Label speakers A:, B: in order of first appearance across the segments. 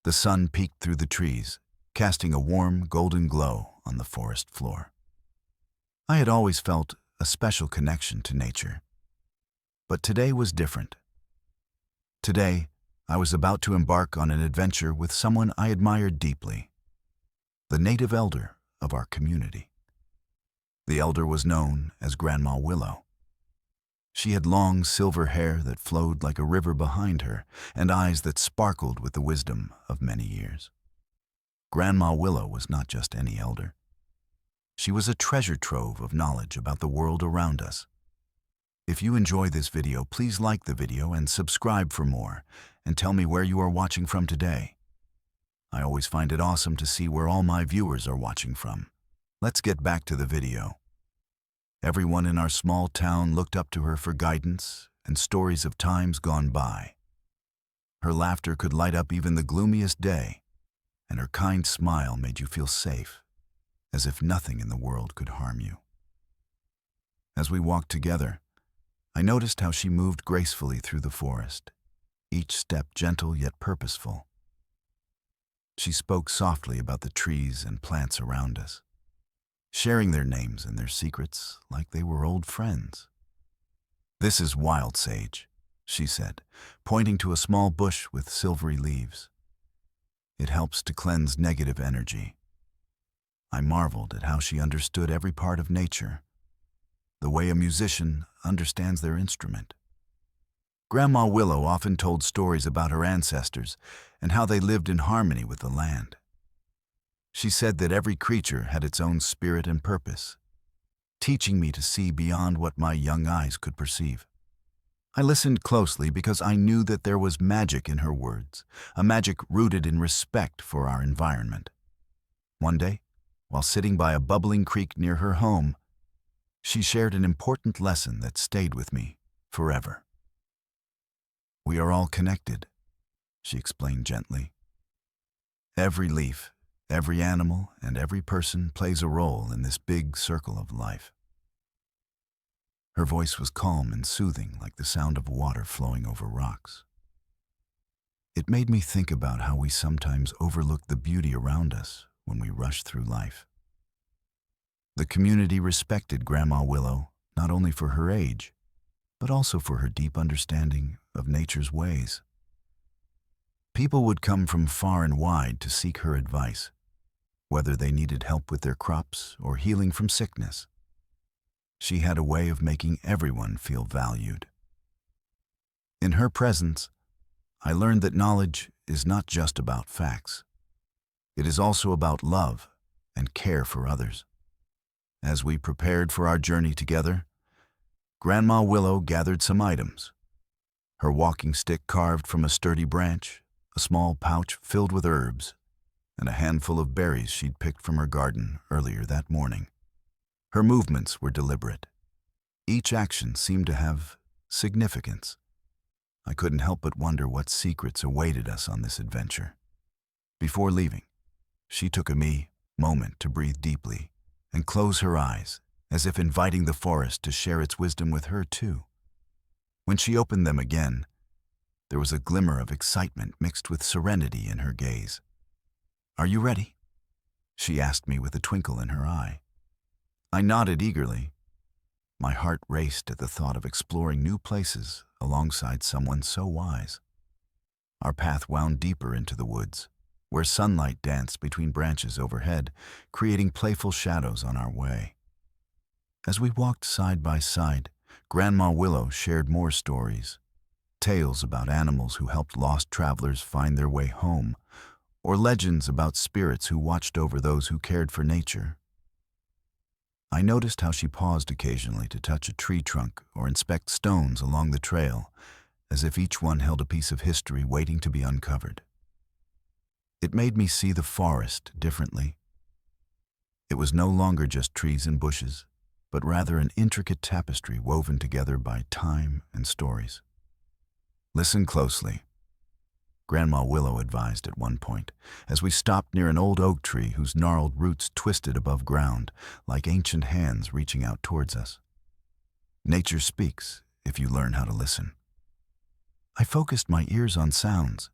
A: The sun peeked through the trees, casting a warm, golden glow on the forest floor. I had always felt a special connection to nature. But today was different. Today, I was about to embark on an adventure with someone I admired deeply, the native elder of our community. The elder was known as Grandma Willow. She had long silver hair that flowed like a river behind her and eyes that sparkled with the wisdom of many years. Grandma Willow was not just any elder. She was a treasure trove of knowledge about the world around us. If you enjoy this video, please like the video and subscribe for more, and tell me where you are watching from today. I always find it awesome to see where all my viewers are watching from. Let's get back to the video. Everyone in our small town looked up to her for guidance and stories of times gone by. Her laughter could light up even the gloomiest day, and her kind smile made you feel safe, as if nothing in the world could harm you. As we walked together, I noticed how she moved gracefully through the forest, each step gentle yet purposeful. She spoke softly about the trees and plants around us, sharing their names and their secrets like they were old friends. "This is wild sage," she said, pointing to a small bush with silvery leaves. "It helps to cleanse negative energy." I marveled at how she understood every part of nature, the way a musician understands their instrument. Grandma Willow often told stories about her ancestors and how they lived in harmony with the land. She said that every creature had its own spirit and purpose, teaching me to see beyond what my young eyes could perceive. I listened closely because I knew that there was magic in her words, a magic rooted in respect for our environment. One day, while sitting by a bubbling creek near her home, she shared an important lesson that stayed with me forever. "We are all connected," she explained gently. "Every leaf, every animal, and every person plays a role in this big circle of life." Her voice was calm and soothing, like the sound of water flowing over rocks. It made me think about how we sometimes overlook the beauty around us when we rush through life. The community respected Grandma Willow not only for her age, but also for her deep understanding of nature's ways. People would come from far and wide to seek her advice, whether they needed help with their crops or healing from sickness. She had a way of making everyone feel valued. In her presence, I learned that knowledge is not just about facts. It is also about love and care for others. As we prepared for our journey together, Grandma Willow gathered some items. Her walking stick carved from a sturdy branch, a small pouch filled with herbs, and a handful of berries she'd picked from her garden earlier that morning. Her movements were deliberate. Each action seemed to have significance. I couldn't help but wonder what secrets awaited us on this adventure. Before leaving, she took a moment to breathe deeply and close her eyes, as if inviting the forest to share its wisdom with her too. When she opened them again, there was a glimmer of excitement mixed with serenity in her gaze. "Are you ready?" she asked me with a twinkle in her eye. I nodded eagerly. My heart raced at the thought of exploring new places alongside someone so wise. Our path wound deeper into the woods, where sunlight danced between branches overhead, creating playful shadows on our way. As we walked side by side, Grandma Willow shared more stories, tales about animals who helped lost travelers find their way home, or legends about spirits who watched over those who cared for nature. I noticed how she paused occasionally to touch a tree trunk or inspect stones along the trail, as if each one held a piece of history waiting to be uncovered. It made me see the forest differently. It was no longer just trees and bushes, but rather an intricate tapestry woven together by time and stories. "Listen closely," Grandma Willow advised at one point, as we stopped near an old oak tree whose gnarled roots twisted above ground, like ancient hands reaching out towards us. "Nature speaks if you learn how to listen." I focused my ears on sounds.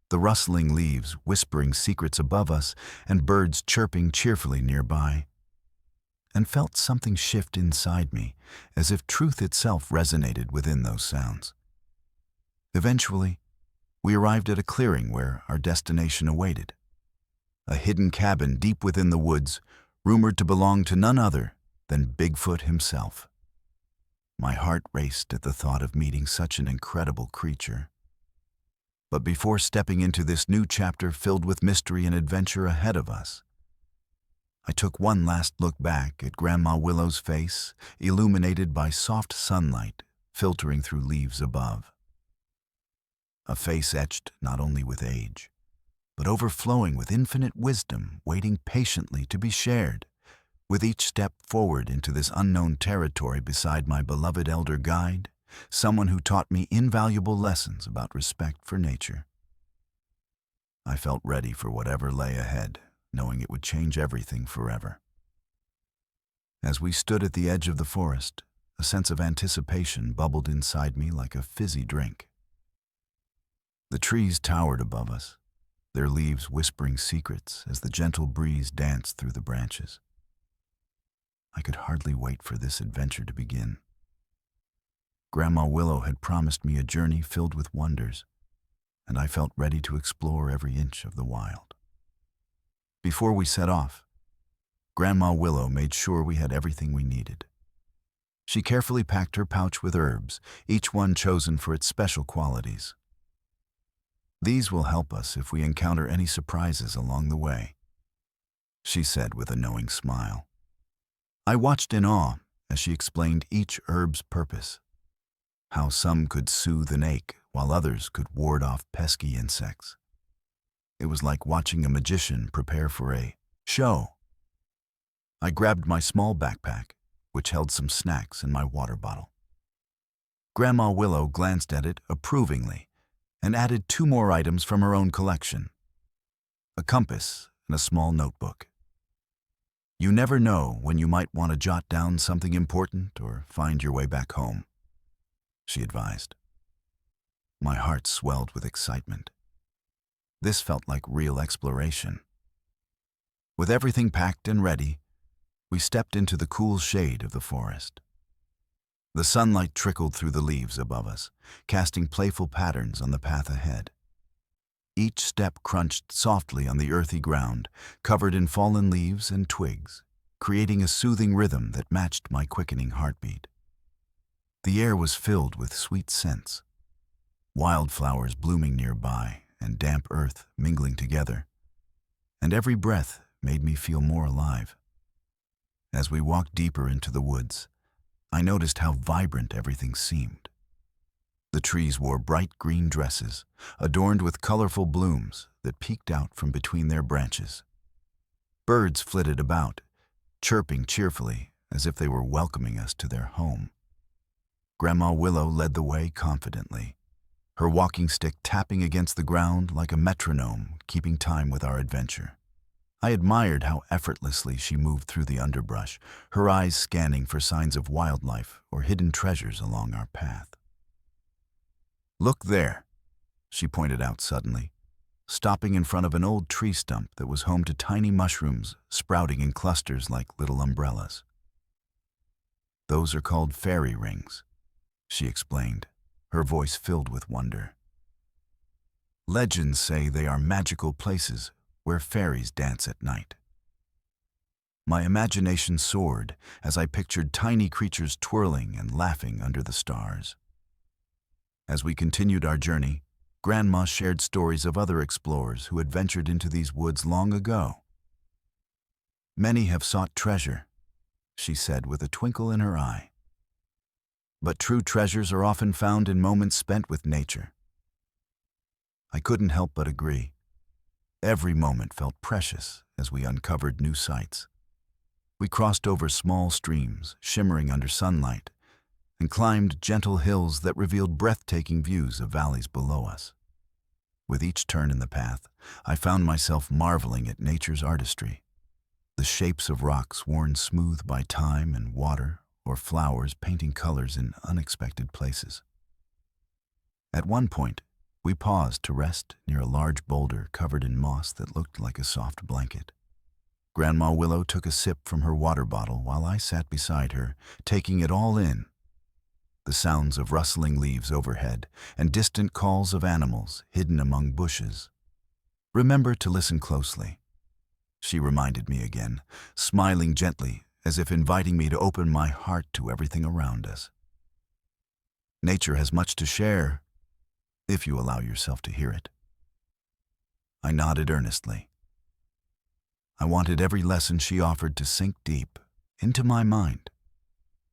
A: the rustling leaves whispering secrets above us and birds chirping cheerfully nearby, and felt something shift inside me, as if truth itself resonated within those sounds. Eventually, we arrived at a clearing where our destination awaited. A hidden cabin deep within the woods, rumored to belong to none other than Bigfoot himself. My heart raced at the thought of meeting such an incredible creature. But before stepping into this new chapter filled with mystery and adventure ahead of us, I took one last look back at Grandma Willow's face, illuminated by soft sunlight filtering through leaves above. A face etched not only with age, but overflowing with infinite wisdom, waiting patiently to be shared. With each step forward into this unknown territory beside my beloved elder guide, someone who taught me invaluable lessons about respect for nature. I felt ready for whatever lay ahead, knowing it would change everything forever. As we stood at the edge of the forest, a sense of anticipation bubbled inside me like a fizzy drink. The trees towered above us, their leaves whispering secrets as the gentle breeze danced through the branches. I could hardly wait for this adventure to begin. Grandma Willow had promised me a journey filled with wonders, and I felt ready to explore every inch of the wild. Before we set off, Grandma Willow made sure we had everything we needed. She carefully packed her pouch with herbs, each one chosen for its special qualities. "These will help us if we encounter any surprises along the way," she said with a knowing smile. I watched in awe as she explained each herb's purpose, how some could soothe an ache while others could ward off pesky insects. It was like watching a magician prepare for a show. I grabbed my small backpack, which held some snacks and my water bottle. Grandma Willow glanced at it approvingly and added 2 more items from her own collection: a compass and a small notebook. "You never know when you might want to jot down something important or find your way back home," she advised. My heart swelled with excitement. This felt like real exploration. With everything packed and ready, we stepped into the cool shade of the forest. The sunlight trickled through the leaves above us, casting playful patterns on the path ahead. Each step crunched softly on the earthy ground, covered in fallen leaves and twigs, creating a soothing rhythm that matched my quickening heartbeat. The air was filled with sweet scents, wildflowers blooming nearby and damp earth mingling together, and every breath made me feel more alive. As we walked deeper into the woods, I noticed how vibrant everything seemed. The trees wore bright green dresses, adorned with colorful blooms that peeked out from between their branches. Birds flitted about, chirping cheerfully as if they were welcoming us to their home. Grandma Willow led the way confidently, her walking stick tapping against the ground like a metronome, keeping time with our adventure. I admired how effortlessly she moved through the underbrush, her eyes scanning for signs of wildlife or hidden treasures along our path. "Look there," she pointed out suddenly, stopping in front of an old tree stump that was home to tiny mushrooms sprouting in clusters like little umbrellas. "Those are called fairy rings," she explained, her voice filled with wonder. "Legends say they are magical places where fairies dance at night." My imagination soared as I pictured tiny creatures twirling and laughing under the stars. As we continued our journey, Grandma shared stories of other explorers who had ventured into these woods long ago. "Many have sought treasure," she said with a twinkle in her eye. "But true treasures are often found in moments spent with nature." I couldn't help but agree. Every moment felt precious as we uncovered new sights. We crossed over small streams shimmering under sunlight and climbed gentle hills that revealed breathtaking views of valleys below us. With each turn in the path, I found myself marveling at nature's artistry. The shapes of rocks worn smooth by time and water, or flowers painting colors in unexpected places. At one point, We paused to rest near a large boulder covered in moss that looked like a soft blanket. Grandma Willow took a sip from her water bottle while I sat beside her, taking it all in. The sounds of rustling leaves overhead and distant calls of animals hidden among bushes. "Remember to listen closely," she reminded me again, smiling gently as if inviting me to open my heart to everything around us. Nature has much to share, if you allow yourself to hear it. I nodded earnestly. I wanted every lesson she offered to sink deep into my mind.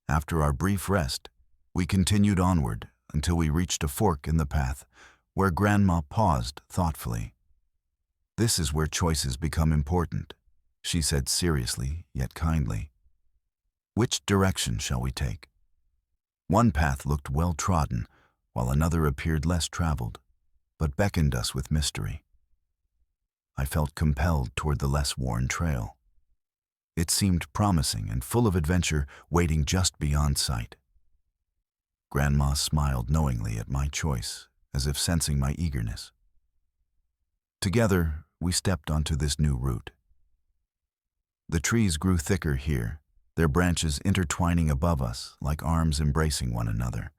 A: After our brief rest, we continued onward until we reached a fork in the path where Grandma paused thoughtfully. "This is where choices become important," she said seriously yet kindly. "Which direction shall we take?" One path looked well-trodden, while another appeared less traveled, but beckoned us with mystery. I felt compelled toward the less worn trail. It seemed promising and full of adventure waiting just beyond sight. Grandma smiled knowingly at my choice, as if sensing my eagerness. Together, we stepped onto this new route. The trees grew thicker here, their branches intertwining above us like arms embracing one another.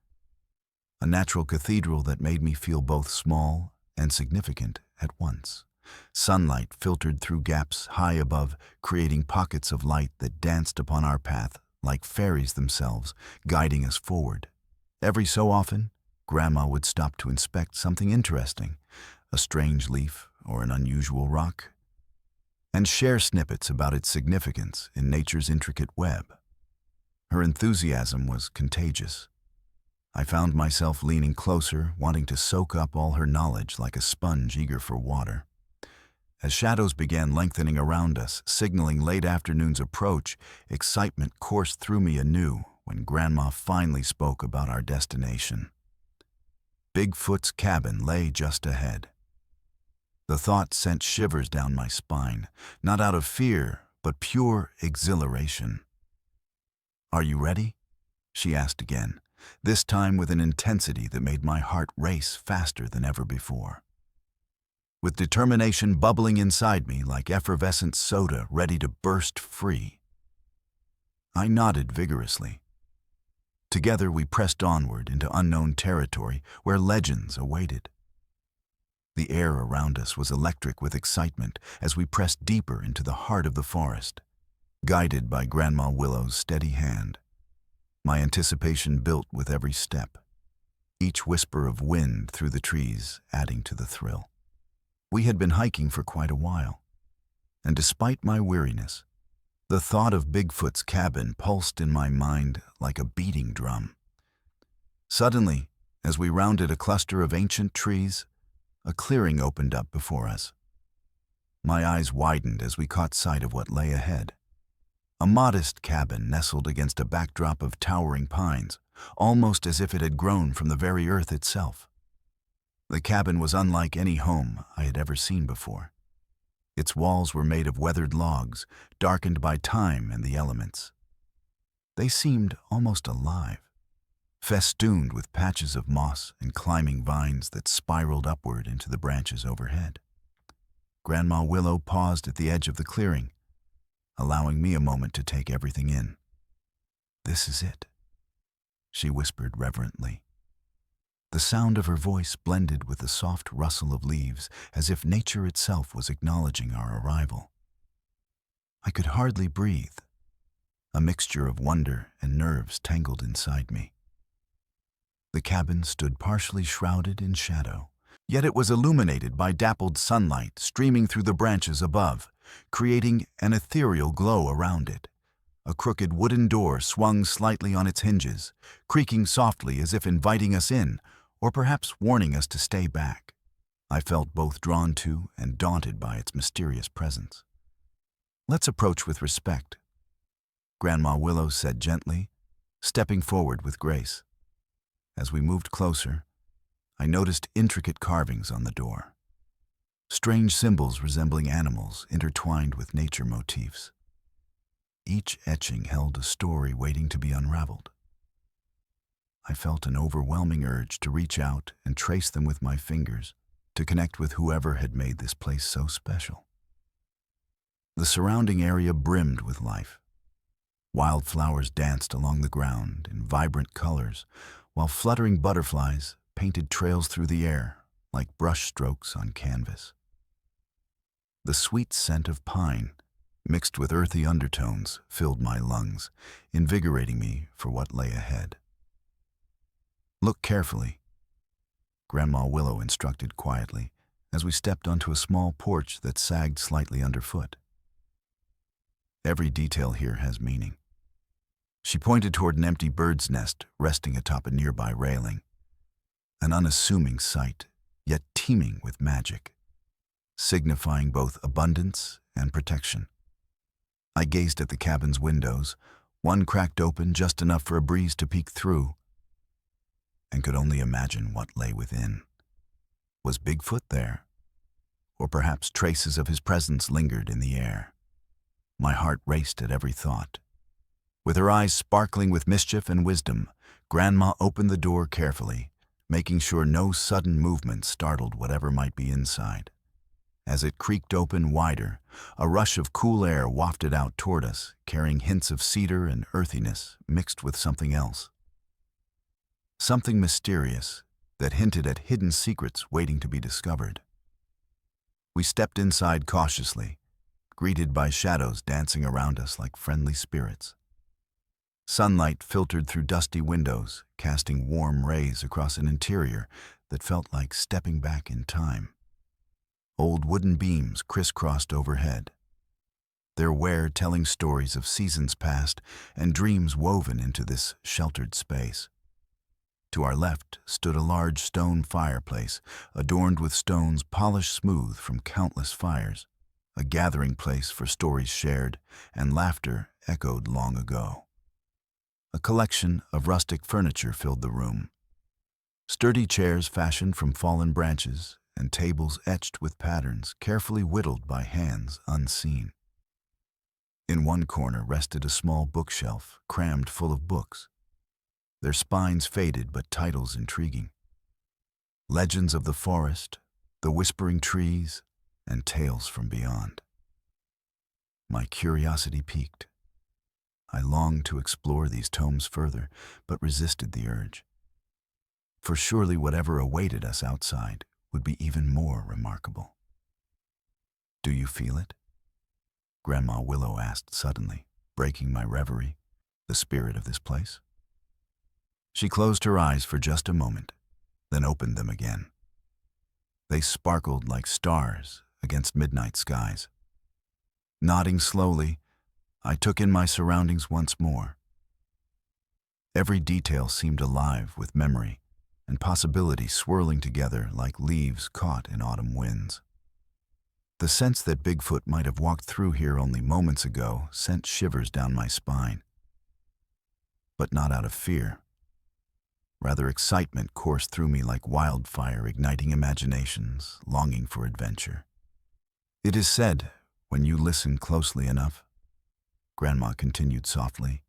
A: A natural cathedral that made me feel both small and significant at once. Sunlight filtered through gaps high above, creating pockets of light that danced upon our path like fairies themselves, guiding us forward. Every so often, Grandma would stop to inspect something interesting, a strange leaf or an unusual rock, and share snippets about its significance in nature's intricate web. Her enthusiasm was contagious. I found myself leaning closer, wanting to soak up all her knowledge like a sponge eager for water. As shadows began lengthening around us, signaling late afternoon's approach, excitement coursed through me anew when Grandma finally spoke about our destination. Bigfoot's cabin lay just ahead. The thought sent shivers down my spine, not out of fear, but pure exhilaration. "Are you ready?" she asked again, this time with an intensity that made my heart race faster than ever before. With determination bubbling inside me like effervescent soda ready to burst free. I nodded vigorously. Together we pressed onward into unknown territory where legends awaited. The air around us was electric with excitement as we pressed deeper into the heart of the forest, guided by Grandma Willow's steady hand. My anticipation built with every step, each whisper of wind through the trees adding to the thrill. We had been hiking for quite a while, and despite my weariness, the thought of Bigfoot's cabin pulsed in my mind like a beating drum. Suddenly, as we rounded a cluster of ancient trees, a clearing opened up before us. My eyes widened as we caught sight of what lay ahead. A modest cabin nestled against a backdrop of towering pines, almost as if it had grown from the very earth itself. The cabin was unlike any home I had ever seen before. Its walls were made of weathered logs, darkened by time and the elements. They seemed almost alive, festooned with patches of moss and climbing vines that spiraled upward into the branches overhead. Grandma Willow paused at the edge of the clearing, allowing me a moment to take everything in. "This is it," she whispered reverently. The sound of her voice blended with the soft rustle of leaves, as if nature itself was acknowledging our arrival. I could hardly breathe. A mixture of wonder and nerves tangled inside me. The cabin stood partially shrouded in shadow, yet it was illuminated by dappled sunlight streaming through the branches above, creating an ethereal glow around it. A crooked wooden door swung slightly on its hinges, creaking softly as if inviting us in, or perhaps warning us to stay back. I felt both drawn to and daunted by its mysterious presence. "Let's approach with respect," Grandma Willow said gently, stepping forward with grace. As we moved closer, I noticed intricate carvings on the door. Strange symbols resembling animals intertwined with nature motifs. Each etching held a story waiting to be unraveled. I felt an overwhelming urge to reach out and trace them with my fingers, to connect with whoever had made this place so special. The surrounding area brimmed with life. Wildflowers danced along the ground in vibrant colors, while fluttering butterflies painted trails through the air like brush strokes on canvas. The sweet scent of pine, mixed with earthy undertones, filled my lungs, invigorating me for what lay ahead. "Look carefully," Grandma Willow instructed quietly as we stepped onto a small porch that sagged slightly underfoot. "Every detail here has meaning." She pointed toward an empty bird's nest resting atop a nearby railing, an unassuming sight, yet teeming with magic, signifying both abundance and protection. I gazed at the cabin's windows, one cracked open just enough for a breeze to peek through, and could only imagine what lay within. Was Bigfoot there? Or perhaps traces of his presence lingered in the air? My heart raced at every thought. With her eyes sparkling with mischief and wisdom, Grandma opened the door carefully, making sure no sudden movement startled whatever might be inside. As it creaked open wider, a rush of cool air wafted out toward us, carrying hints of cedar and earthiness mixed with something else. Something mysterious that hinted at hidden secrets waiting to be discovered. We stepped inside cautiously, greeted by shadows dancing around us like friendly spirits. Sunlight filtered through dusty windows, casting warm rays across an interior that felt like stepping back in time. Old wooden beams crisscrossed overhead, their wear telling stories of seasons past and dreams woven into this sheltered space. To our left stood a large stone fireplace, adorned with stones polished smooth from countless fires, a gathering place for stories shared and laughter echoed long ago. A collection of rustic furniture filled the room. Sturdy chairs fashioned from fallen branches and tables etched with patterns carefully whittled by hands unseen. In one corner rested a small bookshelf crammed full of books, their spines faded but titles intriguing. Legends of the forest, the whispering trees, and tales from beyond. My curiosity piqued. I longed to explore these tomes further, but resisted the urge. For surely whatever awaited us outside would be even more remarkable. "Do you feel it?" Grandma Willow asked suddenly, breaking my reverie, the spirit of this place. She closed her eyes for just a moment, then opened them again. They sparkled like stars against midnight skies. Nodding slowly, I took in my surroundings once more. Every detail seemed alive with memory and possibility swirling together like leaves caught in autumn winds. The sense that Bigfoot might have walked through here only moments ago sent shivers down my spine. But not out of fear. Rather, excitement coursed through me like wildfire, igniting imaginations, longing for adventure. "It is said, when you listen closely enough," Grandma continued softly,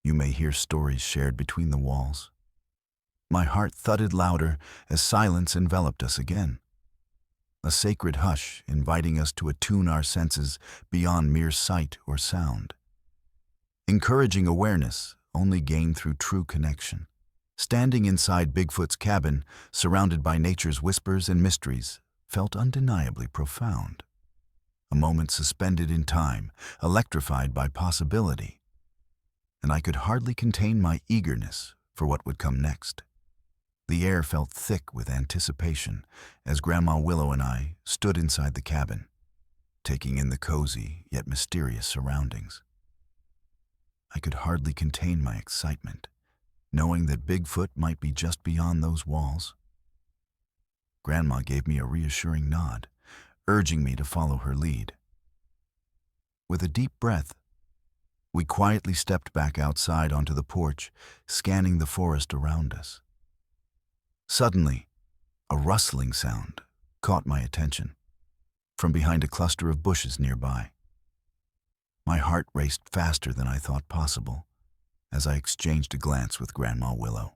A: "you may hear stories shared between the walls." My heart thudded louder as silence enveloped us again. A sacred hush inviting us to attune our senses beyond mere sight or sound. Encouraging awareness only gained through true connection. Standing inside Bigfoot's cabin, surrounded by nature's whispers and mysteries, felt undeniably profound. A moment suspended in time, electrified by possibility. And I could hardly contain my eagerness for what would come next. The air felt thick with anticipation as Grandma Willow and I stood inside the cabin, taking in the cozy yet mysterious surroundings. I could hardly contain my excitement, knowing that Bigfoot might be just beyond those walls. Grandma gave me a reassuring nod, urging me to follow her lead. With a deep breath, we quietly stepped back outside onto the porch, scanning the forest around us. Suddenly, a rustling sound caught my attention from behind a cluster of bushes nearby. My heart raced faster than I thought possible, as I exchanged a glance with Grandma Willow.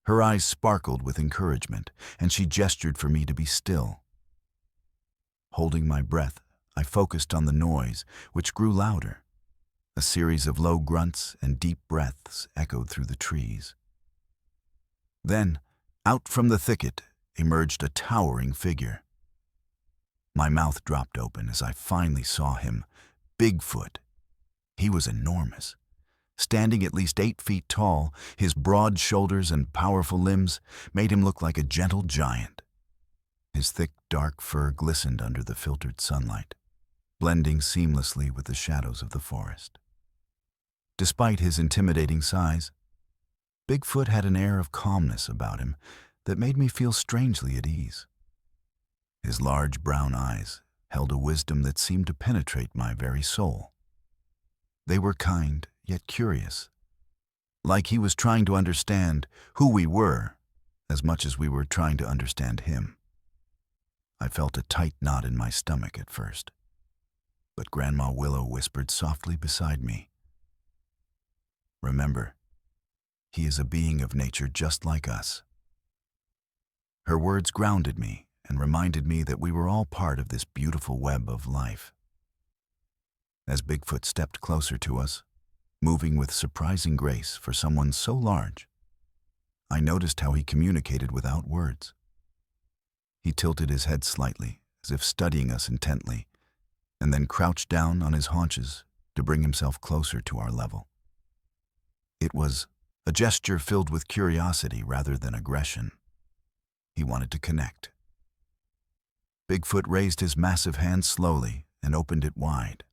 A: Her eyes sparkled with encouragement, and she gestured for me to be still. Holding my breath, I focused on the noise, which grew louder. A series of low grunts and deep breaths echoed through the trees. Then, out from the thicket, emerged a towering figure. My mouth dropped open as I finally saw him, Bigfoot. He was enormous. Standing at least 8 feet tall, his broad shoulders and powerful limbs made him look like a gentle giant. His thick, dark fur glistened under the filtered sunlight, blending seamlessly with the shadows of the forest. Despite his intimidating size, Bigfoot had an air of calmness about him that made me feel strangely at ease. His large brown eyes held a wisdom that seemed to penetrate my very soul. They were kind, yet curious, like he was trying to understand who we were as much as we were trying to understand him. I felt a tight knot in my stomach at first, but Grandma Willow whispered softly beside me, "Remember, he is a being of nature just like us." Her words grounded me and reminded me that we were all part of this beautiful web of life. As Bigfoot stepped closer to us, moving with surprising grace for someone so large, I noticed how he communicated without words. He tilted his head slightly, as if studying us intently, and then crouched down on his haunches to bring himself closer to our level. It was a gesture filled with curiosity rather than aggression. He wanted to connect. Bigfoot raised his massive hand slowly and opened it wide,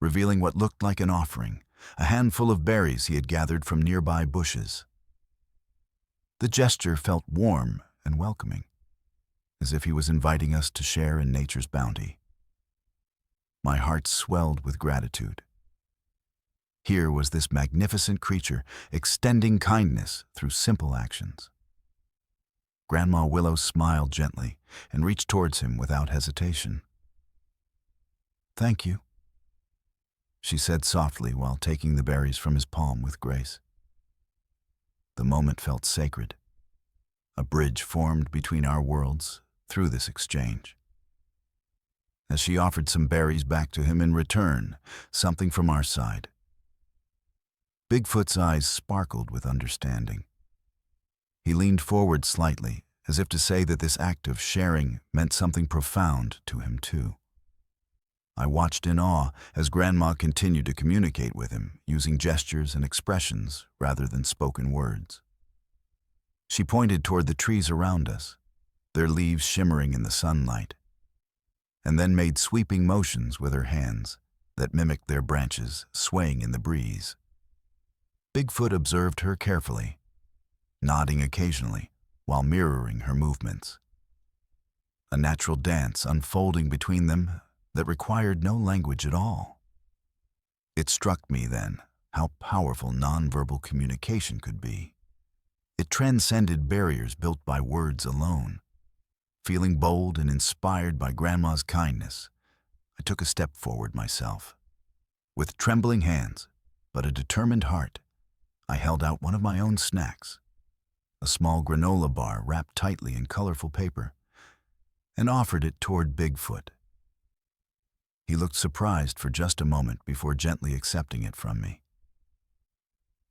A: revealing what looked like an offering, a handful of berries he had gathered from nearby bushes. The gesture felt warm and welcoming, as if he was inviting us to share in nature's bounty. My heart swelled with gratitude. Here was this magnificent creature extending kindness through simple actions. Grandma Willow smiled gently and reached towards him without hesitation. "Thank you," she said softly while taking the berries from his palm with grace. The moment felt sacred. A bridge formed between our worlds through this exchange. As she offered some berries back to him in return, something from our side, Bigfoot's eyes sparkled with understanding. He leaned forward slightly, as if to say that this act of sharing meant something profound to him too. I watched in awe as Grandma continued to communicate with him, using gestures and expressions rather than spoken words. She pointed toward the trees around us, their leaves shimmering in the sunlight, and then made sweeping motions with her hands that mimicked their branches swaying in the breeze. Bigfoot observed her carefully, nodding occasionally while mirroring her movements. A natural dance unfolding between them that required no language at all. It struck me then how powerful nonverbal communication could be. It transcended barriers built by words alone. Feeling bold and inspired by Grandma's kindness, I took a step forward myself. With trembling hands, but a determined heart, I held out one of my own snacks, a small granola bar wrapped tightly in colorful paper, and offered it toward Bigfoot. He looked surprised for just a moment before gently accepting it from me.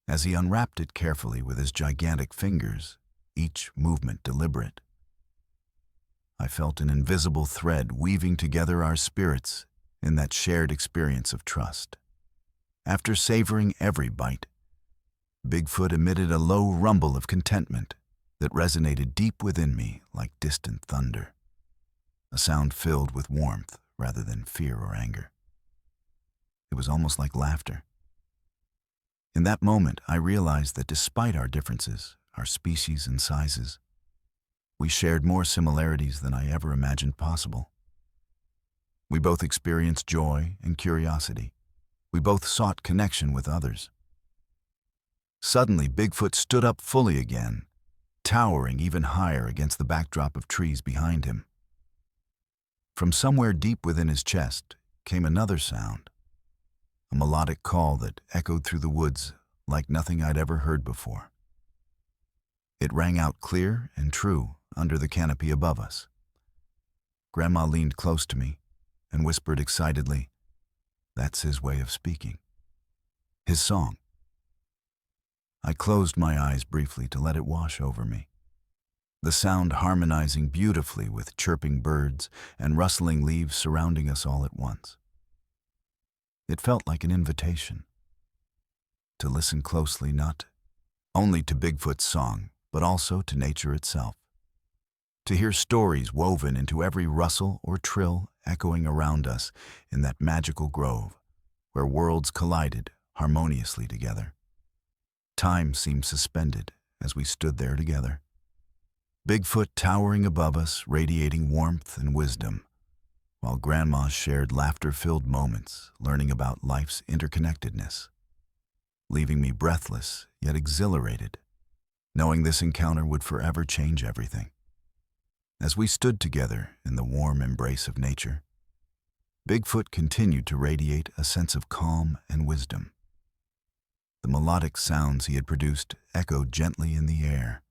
A: As he unwrapped it carefully with his gigantic fingers, each movement deliberate, I felt an invisible thread weaving together our spirits in that shared experience of trust. After savoring every bite, Bigfoot emitted a low rumble of contentment that resonated deep within me like distant thunder, a sound filled with warmth rather than fear or anger. It was almost like laughter. In that moment, I realized that despite our differences, our species and sizes, we shared more similarities than I ever imagined possible. We both experienced joy and curiosity. We both sought connection with others. Suddenly, Bigfoot stood up fully again, towering even higher against the backdrop of trees behind him. From somewhere deep within his chest came another sound, a melodic call that echoed through the woods like nothing I'd ever heard before. It rang out clear and true under the canopy above us. Grandma leaned close to me and whispered excitedly, "That's his way of speaking. His song." I closed my eyes briefly to let it wash over me, the sound harmonizing beautifully with chirping birds and rustling leaves surrounding us all at once. It felt like an invitation to listen closely not only to Bigfoot's song, but also to nature itself, to hear stories woven into every rustle or trill echoing around us in that magical grove where worlds collided harmoniously together. Time seemed suspended as we stood there together, Bigfoot towering above us, radiating warmth and wisdom, while Grandma shared laughter-filled moments learning about life's interconnectedness, leaving me breathless yet exhilarated, knowing this encounter would forever change everything. As we stood together in the warm embrace of nature, Bigfoot continued to radiate a sense of calm and wisdom. The melodic sounds he had produced echoed gently in the air,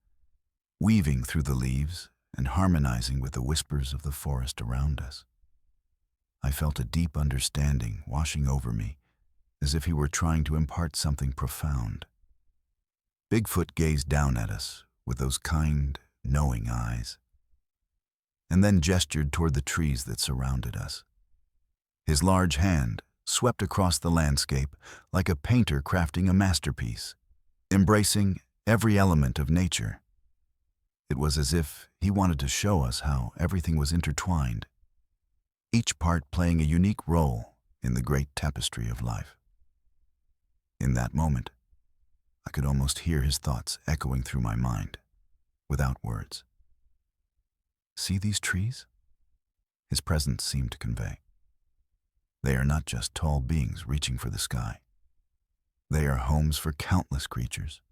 A: weaving through the leaves and harmonizing with the whispers of the forest around us. I felt a deep understanding washing over me, as if he were trying to impart something profound. Bigfoot gazed down at us with those kind, knowing eyes, and then gestured toward the trees that surrounded us. His large hand swept across the landscape like a painter crafting a masterpiece, embracing every element of nature. It was as if he wanted to show us how everything was intertwined, each part playing a unique role in the great tapestry of life. In that moment, I could almost hear his thoughts echoing through my mind, without words. "See these trees?" his presence seemed to convey. "They are not just tall beings reaching for the sky. They are homes for countless creatures.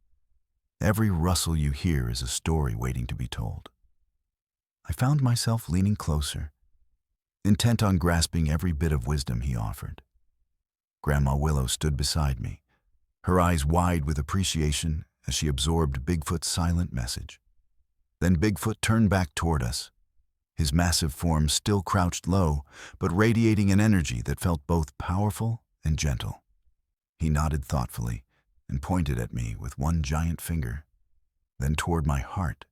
A: Every rustle you hear is a story waiting to be told." I found myself leaning closer, intent on grasping every bit of wisdom he offered. Grandma Willow stood beside me, her eyes wide with appreciation as she absorbed Bigfoot's silent message. Then Bigfoot turned back toward us, his massive form still crouched low, but radiating an energy that felt both powerful and gentle. He nodded thoughtfully and pointed at me with one giant finger, then toward my heart.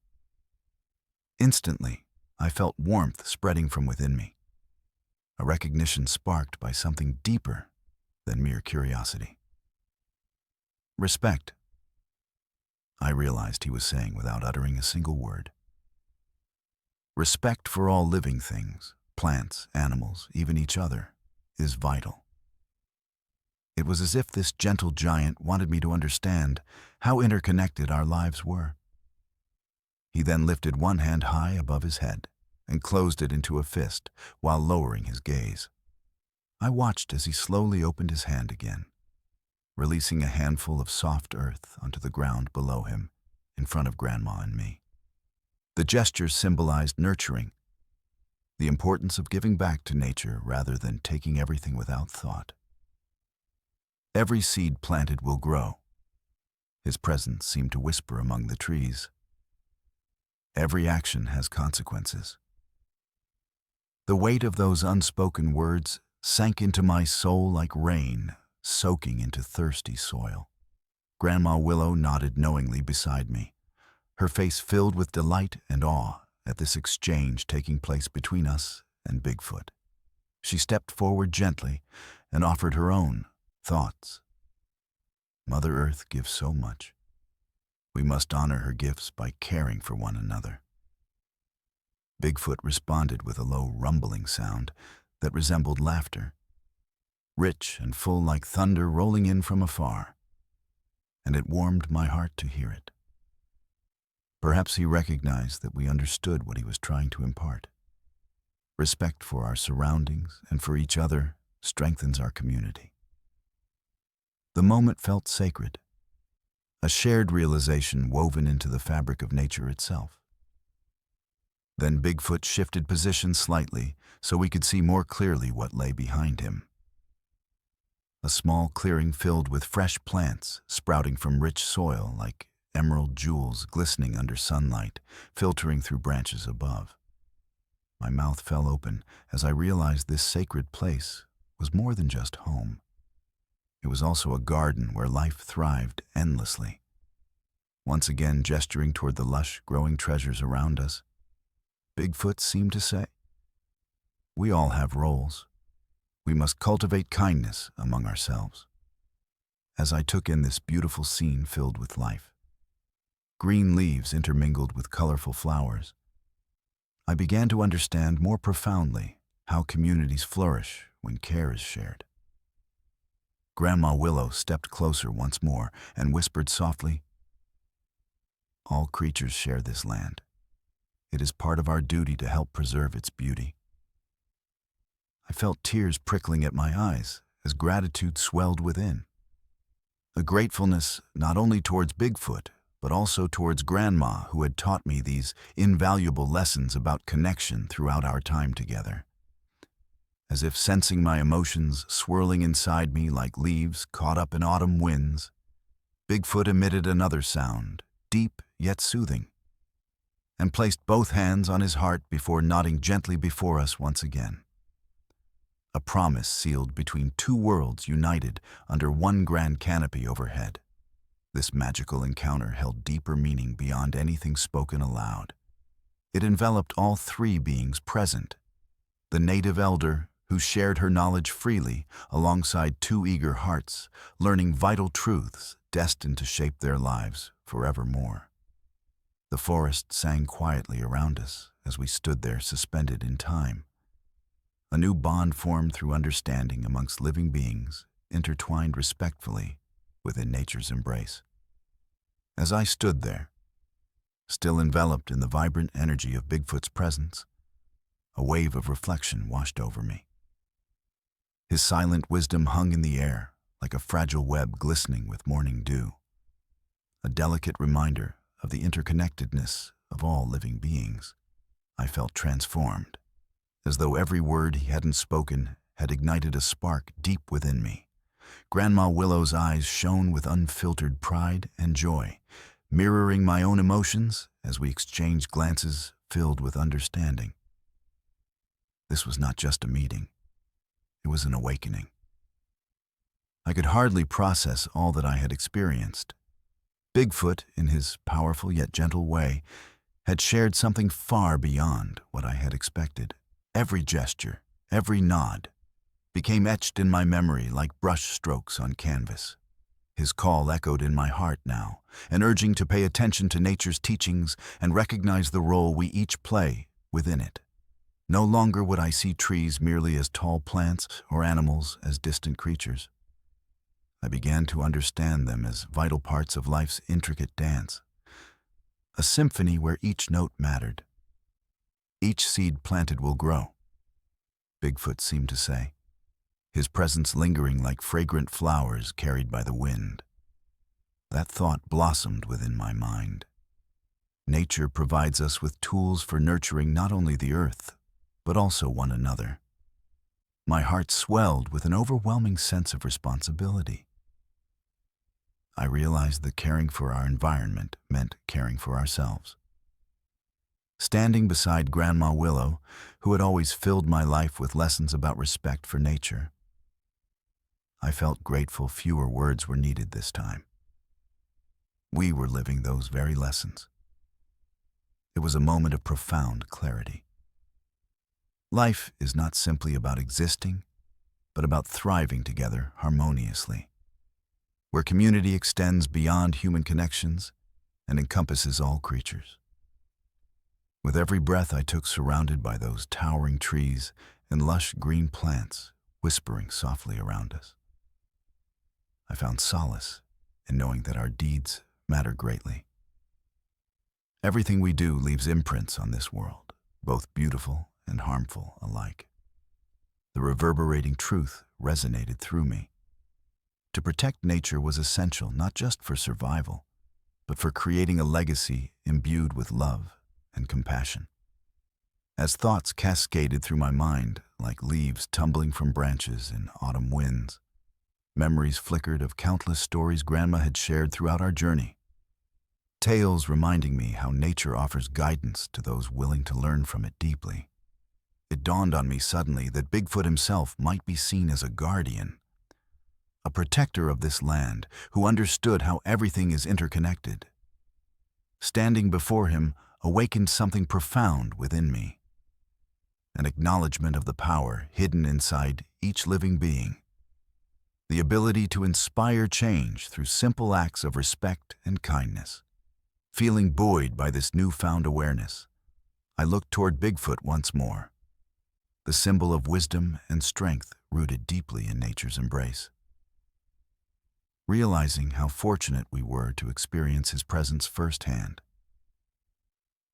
A: Instantly, I felt warmth spreading from within me, a recognition sparked by something deeper than mere curiosity. "Respect," I realized he was saying without uttering a single word. Respect for all living things, plants, animals, even each other, is vital. It was as if this gentle giant wanted me to understand how interconnected our lives were. He then lifted one hand high above his head and closed it into a fist while lowering his gaze. I watched as he slowly opened his hand again, releasing a handful of soft earth onto the ground below him, in front of Grandma and me. The gesture symbolized nurturing, the importance of giving back to nature rather than taking everything without thought. Every seed planted will grow. His presence seemed to whisper among the trees. Every action has consequences. The weight of those unspoken words sank into my soul like rain, soaking into thirsty soil. Grandma Willow nodded knowingly beside me, her face filled with delight and awe at this exchange taking place between us and Bigfoot. She stepped forward gently and offered her own thoughts. Mother Earth gives so much. We must honor her gifts by caring for one another. Bigfoot responded with a low rumbling sound that resembled laughter, rich and full like thunder rolling in from afar, and it warmed my heart to hear it. Perhaps he recognized that we understood what he was trying to impart. Respect for our surroundings and for each other strengthens our community. The moment felt sacred, a shared realization woven into the fabric of nature itself. Then Bigfoot shifted position slightly so we could see more clearly what lay behind him. a small clearing filled with fresh plants sprouting from rich soil like emerald jewels glistening under sunlight, filtering through branches above. My mouth fell open as I realized this sacred place was more than just home. It was also a garden where life thrived endlessly. Once again gesturing toward the lush, growing treasures around us, Bigfoot seemed to say, "We all have roles. We must cultivate kindness among ourselves." As I took in this beautiful scene filled with life, green leaves intermingled with colorful flowers, I began to understand more profoundly how communities flourish when care is shared. Grandma Willow stepped closer once more and whispered softly, "All creatures share this land. It is part of our duty to help preserve its beauty." I felt tears prickling at my eyes as gratitude swelled within. A gratefulness not only towards Bigfoot, but also towards Grandma, who had taught me these invaluable lessons about connection throughout our time together. As if sensing my emotions swirling inside me like leaves caught up in autumn winds, Bigfoot emitted another sound, deep yet soothing, and placed both hands on his heart before nodding gently before us once again. A promise sealed between two worlds united under one grand canopy overhead. This magical encounter held deeper meaning beyond anything spoken aloud. It enveloped all three beings present: the native elder, who shared her knowledge freely alongside two eager hearts, learning vital truths destined to shape their lives forevermore. The forest sang quietly around us as we stood there suspended in time. A new bond formed through understanding amongst living beings, intertwined respectfully within nature's embrace. As I stood there, still enveloped in the vibrant energy of Bigfoot's presence, a wave of reflection washed over me. His silent wisdom hung in the air like a fragile web glistening with morning dew, a delicate reminder of the interconnectedness of all living beings. I felt transformed, as though every word he hadn't spoken had ignited a spark deep within me. Grandma Willow's eyes shone with unfiltered pride and joy, mirroring my own emotions as we exchanged glances filled with understanding. This was not just a meeting. It was an awakening. I could hardly process all that I had experienced. Bigfoot, in his powerful yet gentle way, had shared something far beyond what I had expected. Every gesture, every nod, became etched in my memory like brush strokes on canvas. His call echoed in my heart now, an urging to pay attention to nature's teachings and recognize the role we each play within it. No longer would I see trees merely as tall plants or animals as distant creatures. I began to understand them as vital parts of life's intricate dance, a symphony where each note mattered. Each seed planted will grow, Bigfoot seemed to say, his presence lingering like fragrant flowers carried by the wind. That thought blossomed within my mind. Nature provides us with tools for nurturing not only the earth, but also one another. My heart swelled with an overwhelming sense of responsibility. I realized that caring for our environment meant caring for ourselves. Standing beside Grandma Willow, who had always filled my life with lessons about respect for nature, I felt grateful fewer words were needed this time. We were living those very lessons. It was a moment of profound clarity. Life is not simply about existing, but about thriving together harmoniously, where community extends beyond human connections and encompasses all creatures. With every breath I took surrounded by those towering trees and lush green plants whispering softly around us, I found solace in knowing that our deeds matter greatly. Everything we do leaves imprints on this world, both beautiful and harmful alike. The reverberating truth resonated through me. To protect nature was essential not just for survival, but for creating a legacy imbued with love and compassion. As thoughts cascaded through my mind like leaves tumbling from branches in autumn winds, Memories flickered of countless stories Grandma had shared throughout our journey. Tales reminding me how nature offers guidance to those willing to learn from it deeply. It dawned on me suddenly that Bigfoot himself might be seen as a guardian, a protector of this land who understood how everything is interconnected. Standing before him awakened something profound within me, an acknowledgement of the power hidden inside each living being, the ability to inspire change through simple acts of respect and kindness. Feeling buoyed by this newfound awareness, I looked toward Bigfoot once more, the symbol of wisdom and strength rooted deeply in nature's embrace. Realizing how fortunate we were to experience his presence firsthand,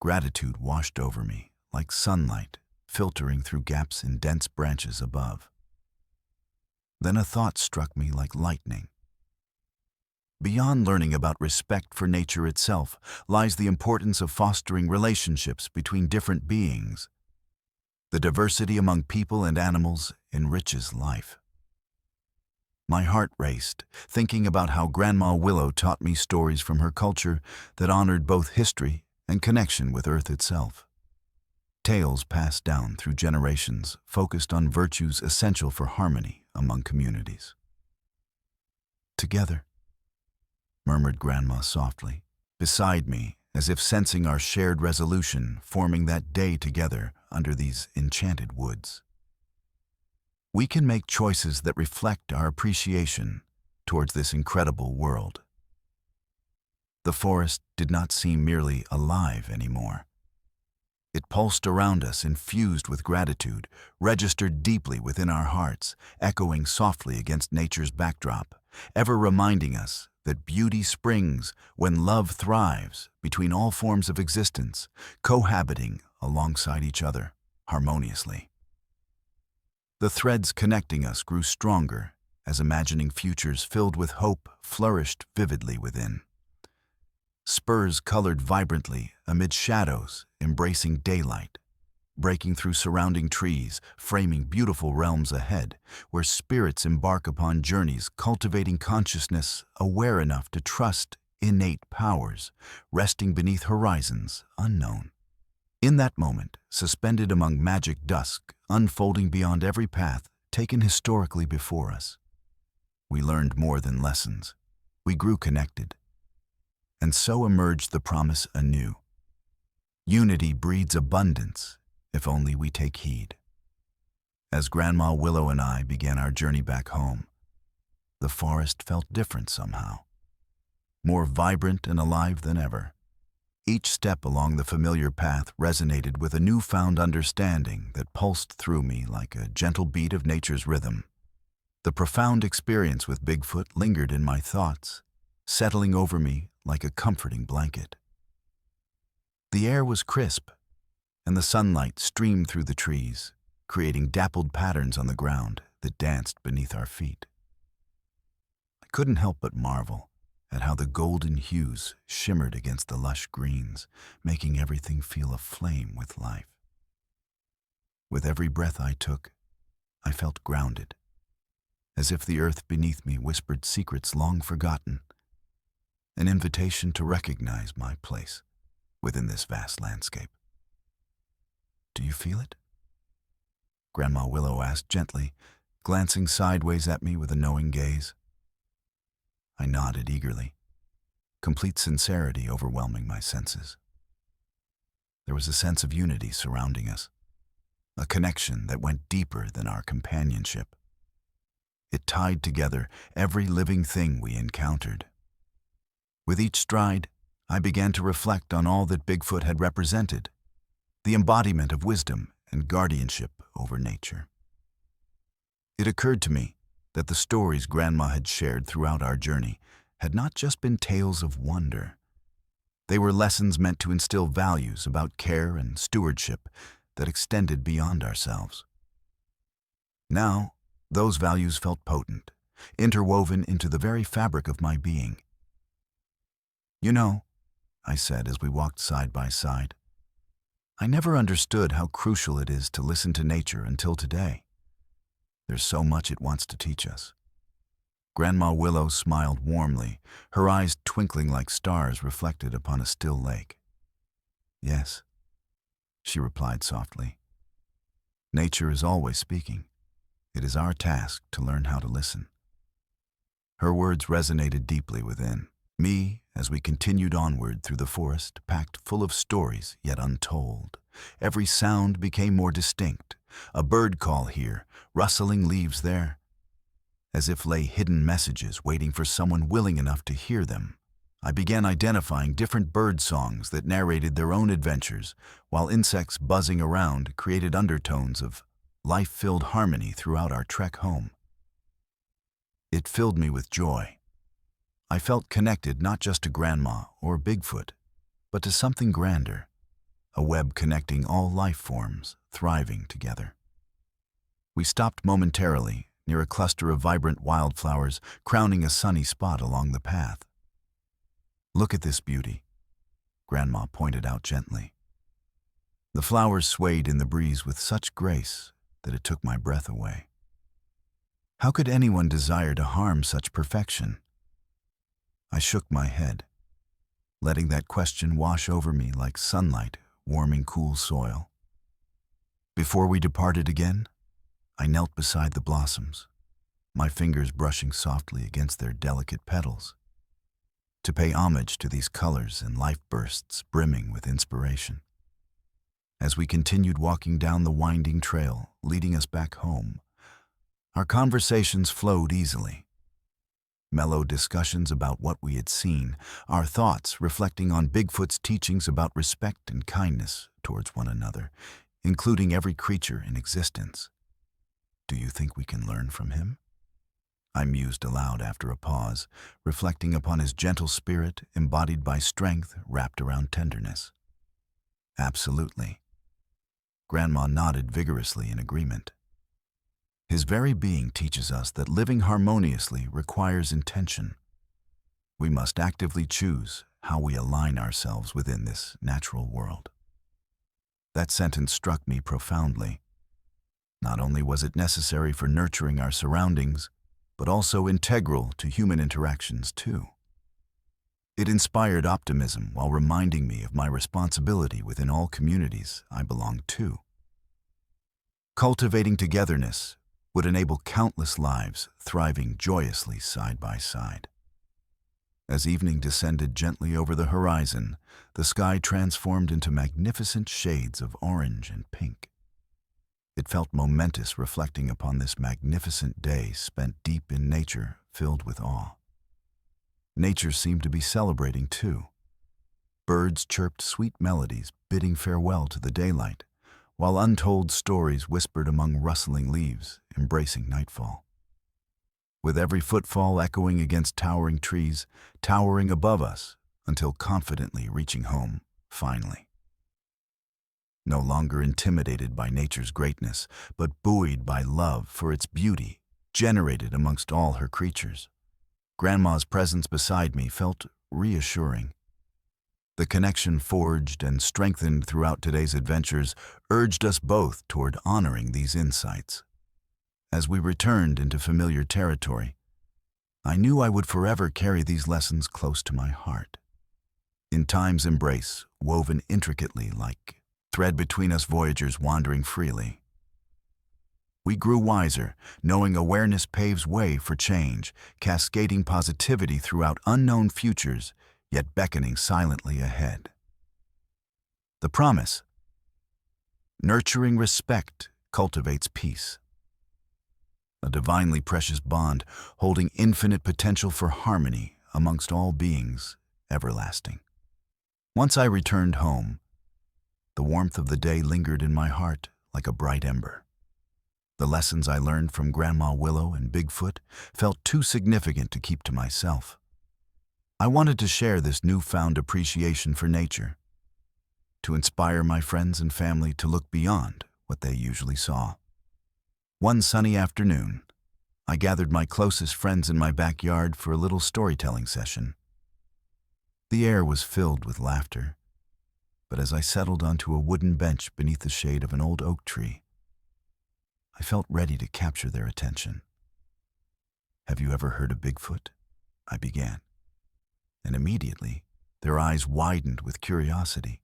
A: gratitude washed over me like sunlight filtering through gaps in dense branches above. Then a thought struck me like lightning. Beyond learning about respect for nature itself lies the importance of fostering relationships between different beings. The diversity among people and animals enriches life. My heart raced, thinking about how Grandma Willow taught me stories from her culture that honored both history and connection with Earth itself. Tales passed down through generations focused on virtues essential for harmony among communities. "Together," murmured Grandma softly, beside me, as if sensing our shared resolution forming that day together under these enchanted woods. "We can make choices that reflect our appreciation towards this incredible world." The forest did not seem merely alive anymore. It pulsed around us, infused with gratitude, registered deeply within our hearts, echoing softly against nature's backdrop, ever reminding us that beauty springs when love thrives between all forms of existence, cohabiting alongside each other harmoniously. The threads connecting us grew stronger as imagining futures filled with hope flourished vividly within. Spurs colored vibrantly amid shadows, embracing daylight, breaking through surrounding trees, framing beautiful realms ahead, where spirits embark upon journeys cultivating consciousness aware enough to trust innate powers, resting beneath horizons unknown. In that moment, suspended among magic dusk, unfolding beyond every path taken historically before us, we learned more than lessons. We grew connected. And so emerged the promise anew. Unity breeds abundance, if only we take heed. As Grandma Willow and I began our journey back home, the forest felt different somehow, more vibrant and alive than ever. Each step along the familiar path resonated with a newfound understanding that pulsed through me like a gentle beat of nature's rhythm. The profound experience with Bigfoot lingered in my thoughts, settling over me like a comforting blanket. The air was crisp, and the sunlight streamed through the trees, creating dappled patterns on the ground that danced beneath our feet. I couldn't help but marvel at how the golden hues shimmered against the lush greens, making everything feel aflame with life. With every breath I took, I felt grounded, as if the earth beneath me whispered secrets long forgotten, an invitation to recognize my place within this vast landscape. "Do you feel it?" Grandma Willow asked gently, glancing sideways at me with a knowing gaze. I nodded eagerly, complete sincerity overwhelming my senses. There was a sense of unity surrounding us, a connection that went deeper than our companionship. It tied together every living thing we encountered. With each stride, I began to reflect on all that Bigfoot had represented, the embodiment of wisdom and guardianship over nature. It occurred to me that the stories Grandma had shared throughout our journey had not just been tales of wonder. They were lessons meant to instill values about care and stewardship that extended beyond ourselves. Now, those values felt potent, interwoven into the very fabric of my being. "You know," I said as we walked side by side, "I never understood how crucial it is to listen to nature until today. There's so much it wants to teach us." Grandma Willow smiled warmly, her eyes twinkling like stars reflected upon a still lake. "Yes," she replied softly. "Nature is always speaking. It is our task to learn how to listen." Her words resonated deeply within me as we continued onward through the forest, packed full of stories yet untold. Every sound became more distinct. A bird call here, rustling leaves there, as if lay hidden messages waiting for someone willing enough to hear them. I began identifying different bird songs that narrated their own adventures, while insects buzzing around created undertones of life-filled harmony throughout our trek home. It filled me with joy. I felt connected not just to Grandma or Bigfoot, but to something grander, a web connecting all life forms thriving together. We stopped momentarily near a cluster of vibrant wildflowers crowning a sunny spot along the path. "Look at this beauty," Grandma pointed out gently. The flowers swayed in the breeze with such grace that it took my breath away. How could anyone desire to harm such perfection? I shook my head, letting that question wash over me like sunlight warming cool soil. Before we departed again, I knelt beside the blossoms, my fingers brushing softly against their delicate petals, to pay homage to these colors and life bursts brimming with inspiration. As we continued walking down the winding trail leading us back home, our conversations flowed easily. Mellow discussions about what we had seen, our thoughts reflecting on Bigfoot's teachings about respect and kindness towards one another, including every creature in existence. "Do you think we can learn from him?" I mused aloud after a pause, reflecting upon his gentle spirit embodied by strength wrapped around tenderness. "Absolutely." Grandma nodded vigorously in agreement. His very being teaches us that living harmoniously requires intention. We must actively choose how we align ourselves within this natural world. That sentence struck me profoundly. Not only was it necessary for nurturing our surroundings, but also integral to human interactions too. It inspired optimism while reminding me of my responsibility within all communities I belong to. Cultivating togetherness would enable countless lives thriving joyously side by side. As evening descended gently over the horizon, the sky transformed into magnificent shades of orange and pink. It felt momentous reflecting upon this magnificent day spent deep in nature, filled with awe. Nature seemed to be celebrating too. Birds chirped sweet melodies, bidding farewell to the daylight, while untold stories whispered among rustling leaves, embracing nightfall. With every footfall echoing against towering trees, towering above us, until confidently reaching home, finally. No longer intimidated by nature's greatness, but buoyed by love for its beauty, generated amongst all her creatures. Grandma's presence beside me felt reassuring. The connection forged and strengthened throughout today's adventures urged us both toward honoring these insights. As we returned into familiar territory, I knew I would forever carry these lessons close to my heart. In time's embrace, woven intricately like thread between us voyagers wandering freely. We grew wiser, knowing awareness paves way for change, cascading positivity throughout unknown futures, yet beckoning silently ahead. The promise: nurturing respect cultivates peace. A divinely precious bond holding infinite potential for harmony amongst all beings everlasting. Once I returned home, the warmth of the day lingered in my heart like a bright ember. The lessons I learned from Grandma Willow and Bigfoot felt too significant to keep to myself. I wanted to share this newfound appreciation for nature, to inspire my friends and family to look beyond what they usually saw. One sunny afternoon, I gathered my closest friends in my backyard for a little storytelling session. The air was filled with laughter, but as I settled onto a wooden bench beneath the shade of an old oak tree, I felt ready to capture their attention. Have you ever heard of Bigfoot? I began, and immediately their eyes widened with curiosity.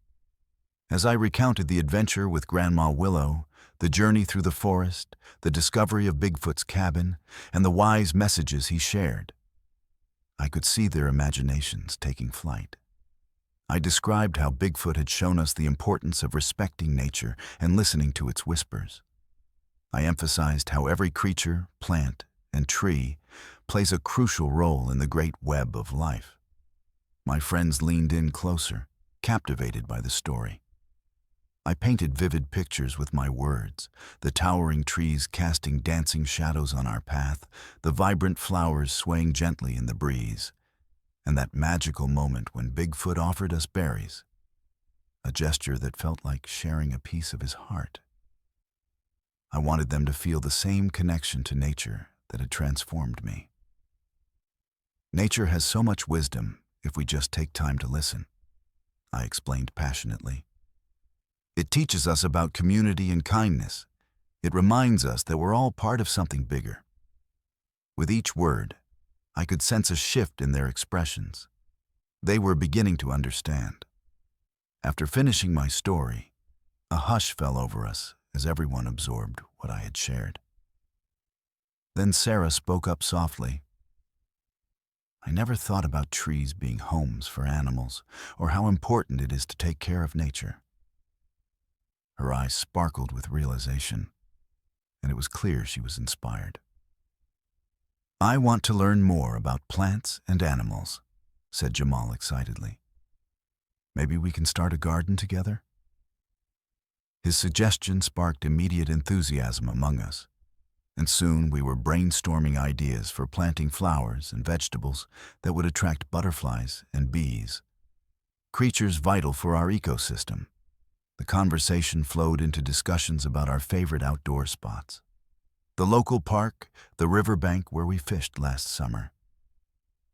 A: As I recounted the adventure with Grandma Willow, the journey through the forest, the discovery of Bigfoot's cabin, and the wise messages he shared, I could see their imaginations taking flight. I described how Bigfoot had shown us the importance of respecting nature and listening to its whispers. I emphasized how every creature, plant, and tree plays a crucial role in the great web of life. My friends leaned in closer, captivated by the story. I painted vivid pictures with my words, the towering trees casting dancing shadows on our path, the vibrant flowers swaying gently in the breeze, and that magical moment when Bigfoot offered us berries, a gesture that felt like sharing a piece of his heart. I wanted them to feel the same connection to nature that had transformed me. Nature has so much wisdom if we just take time to listen, I explained passionately. It teaches us about community and kindness. It reminds us that we're all part of something bigger. With each word, I could sense a shift in their expressions. They were beginning to understand. After finishing my story, a hush fell over us as everyone absorbed what I had shared. Then Sarah spoke up softly. I never thought about trees being homes for animals, or how important it is to take care of nature. Her eyes sparkled with realization, and it was clear she was inspired. I want to learn more about plants and animals, said Jamal excitedly. Maybe we can start a garden together? His suggestion sparked immediate enthusiasm among us, and soon we were brainstorming ideas for planting flowers and vegetables that would attract butterflies and bees, creatures vital for our ecosystem. The conversation flowed into discussions about our favorite outdoor spots. The local park, the riverbank where we fished last summer,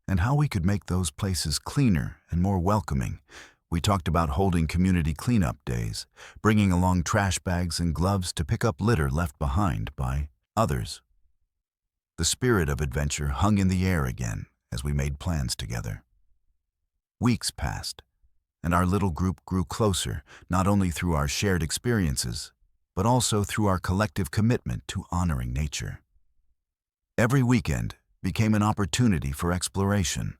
A: and how we could make those places cleaner and more welcoming. We talked about holding community cleanup days, bringing along trash bags and gloves to pick up litter left behind by others. The spirit of adventure hung in the air again as we made plans together. Weeks passed, and our little group grew closer, not only through our shared experiences, but also through our collective commitment to honoring nature. Every weekend became an opportunity for exploration.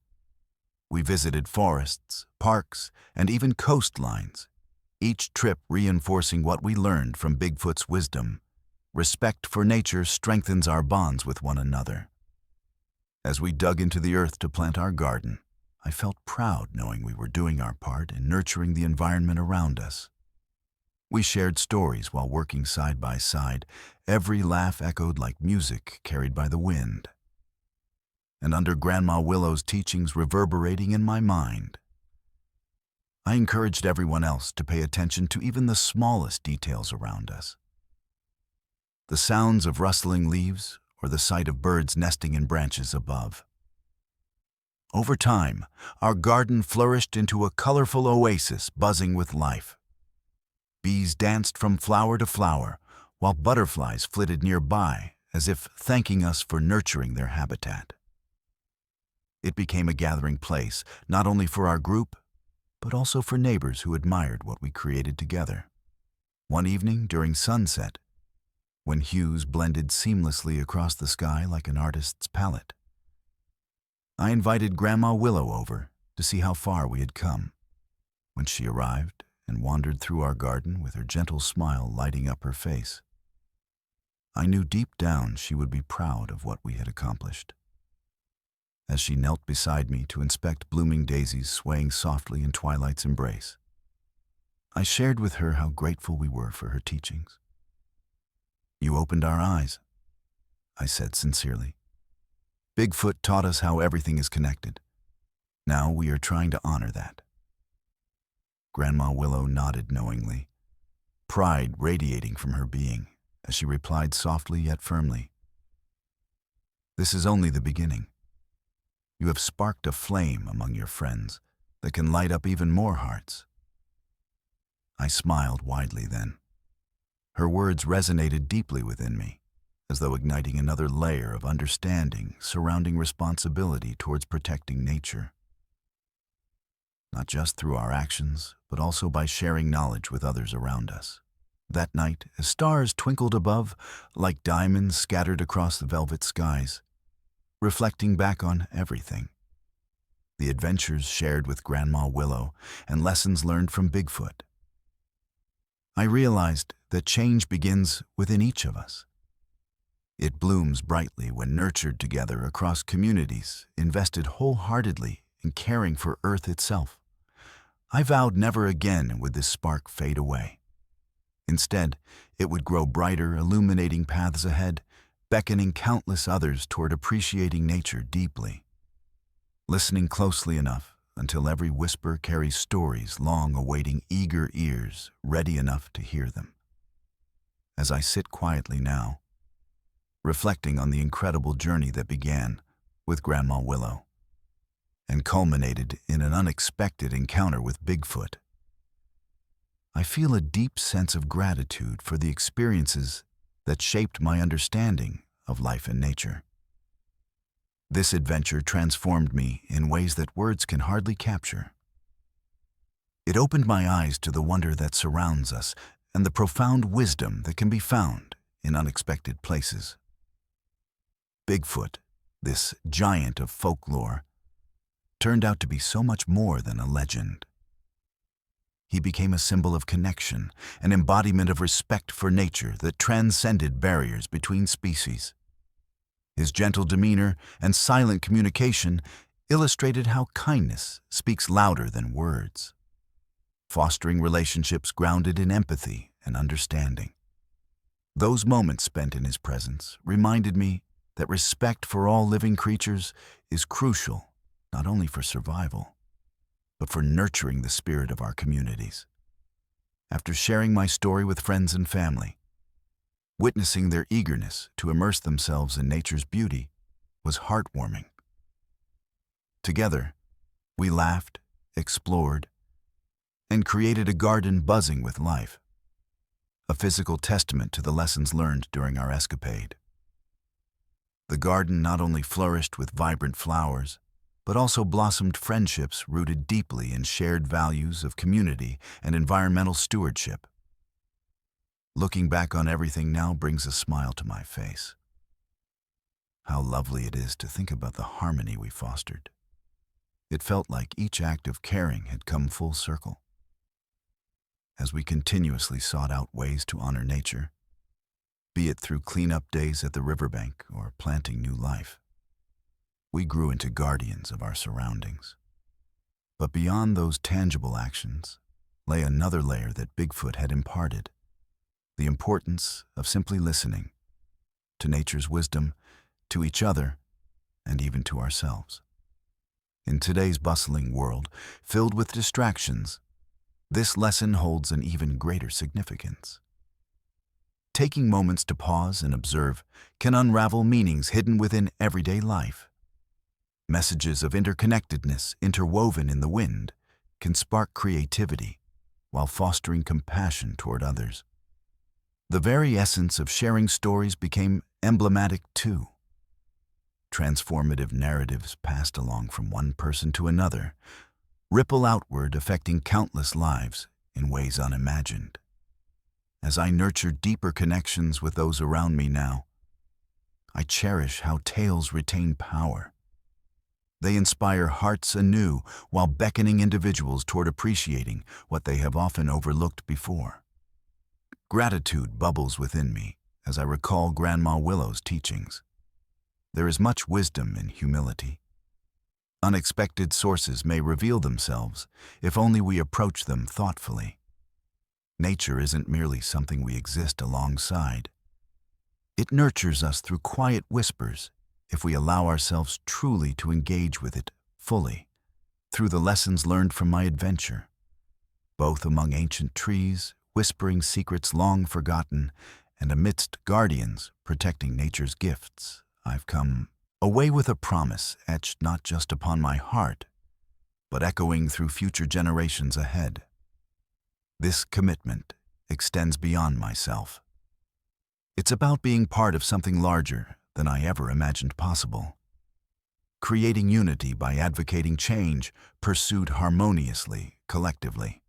A: We visited forests, parks, and even coastlines, each trip reinforcing what we learned from Bigfoot's wisdom. Respect for nature strengthens our bonds with one another. As we dug into the earth to plant our garden, I felt proud knowing we were doing our part in nurturing the environment around us. We shared stories while working side by side. Every laugh echoed like music carried by the wind. And under Grandma Willow's teachings reverberating in my mind, I encouraged everyone else to pay attention to even the smallest details around us. The sounds of rustling leaves or the sight of birds nesting in branches above. Over time, our garden flourished into a colorful oasis buzzing with life. Bees danced from flower to flower, while butterflies flitted nearby as if thanking us for nurturing their habitat. It became a gathering place, not only for our group, but also for neighbors who admired what we created together. One evening during sunset, when hues blended seamlessly across the sky like an artist's palette, I invited Grandma Willow over to see how far we had come. When she arrived and wandered through our garden with her gentle smile lighting up her face, I knew deep down she would be proud of what we had accomplished. As she knelt beside me to inspect blooming daisies swaying softly in twilight's embrace, I shared with her how grateful we were for her teachings. You opened our eyes, I said sincerely. Bigfoot taught us how everything is connected. Now we are trying to honor that. Grandma Willow nodded knowingly, pride radiating from her being as she replied softly yet firmly. This is only the beginning. You have sparked a flame among your friends that can light up even more hearts. I smiled widely then. Her words resonated deeply within me, as though igniting another layer of understanding surrounding responsibility towards protecting nature, not just through our actions, but also by sharing knowledge with others around us. That night, as stars twinkled above like diamonds scattered across the velvet skies, reflecting back on everything, the adventures shared with Grandma Willow and lessons learned from Bigfoot, I realized that change begins within each of us. It blooms brightly when nurtured together across communities invested wholeheartedly in caring for Earth itself. I vowed never again would this spark fade away. Instead, it would grow brighter, illuminating paths ahead, beckoning countless others toward appreciating nature deeply. Listening closely enough until every whisper carries stories long awaiting eager ears ready enough to hear them. As I sit quietly now, reflecting on the incredible journey that began with Grandma Willow and culminated in an unexpected encounter with Bigfoot, I feel a deep sense of gratitude for the experiences that shaped my understanding of life and nature. This adventure transformed me in ways that words can hardly capture. It opened my eyes to the wonder that surrounds us and the profound wisdom that can be found in unexpected places. Bigfoot, this giant of folklore, turned out to be so much more than a legend. He became a symbol of connection, an embodiment of respect for nature that transcended barriers between species. His gentle demeanor and silent communication illustrated how kindness speaks louder than words, fostering relationships grounded in empathy and understanding. Those moments spent in his presence reminded me that respect for all living creatures is crucial not only for survival, but for nurturing the spirit of our communities. After sharing my story with friends and family, witnessing their eagerness to immerse themselves in nature's beauty was heartwarming. Together, we laughed, explored, and created a garden buzzing with life, a physical testament to the lessons learned during our escapade. The garden not only flourished with vibrant flowers, but also blossomed friendships rooted deeply in shared values of community and environmental stewardship. Looking back on everything now brings a smile to my face. How lovely it is to think about the harmony we fostered. It felt like each act of caring had come full circle. As we continuously sought out ways to honor nature, be it through cleanup days at the riverbank or planting new life, we grew into guardians of our surroundings. But beyond those tangible actions lay another layer that Bigfoot had imparted: the importance of simply listening to nature's wisdom, to each other, and even to ourselves. In today's bustling world, filled with distractions, this lesson holds an even greater significance. Taking moments to pause and observe can unravel meanings hidden within everyday life. Messages of interconnectedness interwoven in the wind can spark creativity while fostering compassion toward others. The very essence of sharing stories became emblematic too. Transformative narratives passed along from one person to another, ripple outward, affecting countless lives in ways unimagined. As I nurture deeper connections with those around me now, I cherish how tales retain power. They inspire hearts anew while beckoning individuals toward appreciating what they have often overlooked before. Gratitude bubbles within me as I recall Grandma Willow's teachings. There is much wisdom in humility. Unexpected sources may reveal themselves if only we approach them thoughtfully. Nature isn't merely something we exist alongside. It nurtures us through quiet whispers if we allow ourselves truly to engage with it fully, through the lessons learned from my adventure, both among ancient trees, whispering secrets long forgotten, and amidst guardians protecting nature's gifts. I've come away with a promise etched not just upon my heart, but echoing through future generations ahead. This commitment extends beyond myself. It's about being part of something larger than I ever imagined possible. Creating unity by advocating change pursued harmoniously, collectively.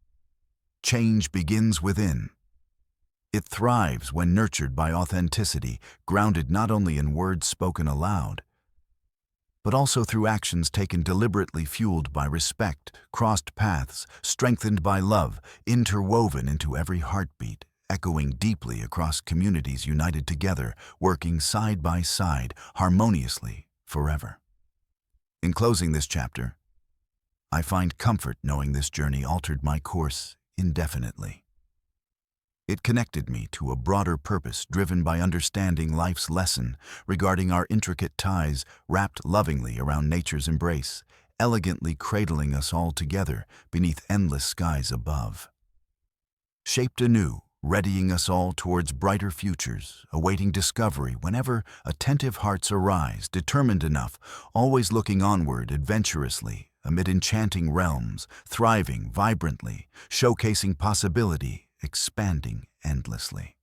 A: Change begins within. It thrives when nurtured by authenticity, grounded not only in words spoken aloud, but also through actions taken deliberately, fueled by respect, crossed paths, strengthened by love, interwoven into every heartbeat, echoing deeply across communities united together, working side by side, harmoniously, forever. In closing this chapter, I find comfort knowing this journey altered my course indefinitely. It connected me to a broader purpose driven by understanding life's lesson regarding our intricate ties wrapped lovingly around nature's embrace, elegantly cradling us all together beneath endless skies above. Shaped anew, readying us all towards brighter futures, awaiting discovery whenever attentive hearts arise, determined enough, always looking onward adventurously, amid enchanting realms, thriving vibrantly, showcasing possibility, expanding endlessly.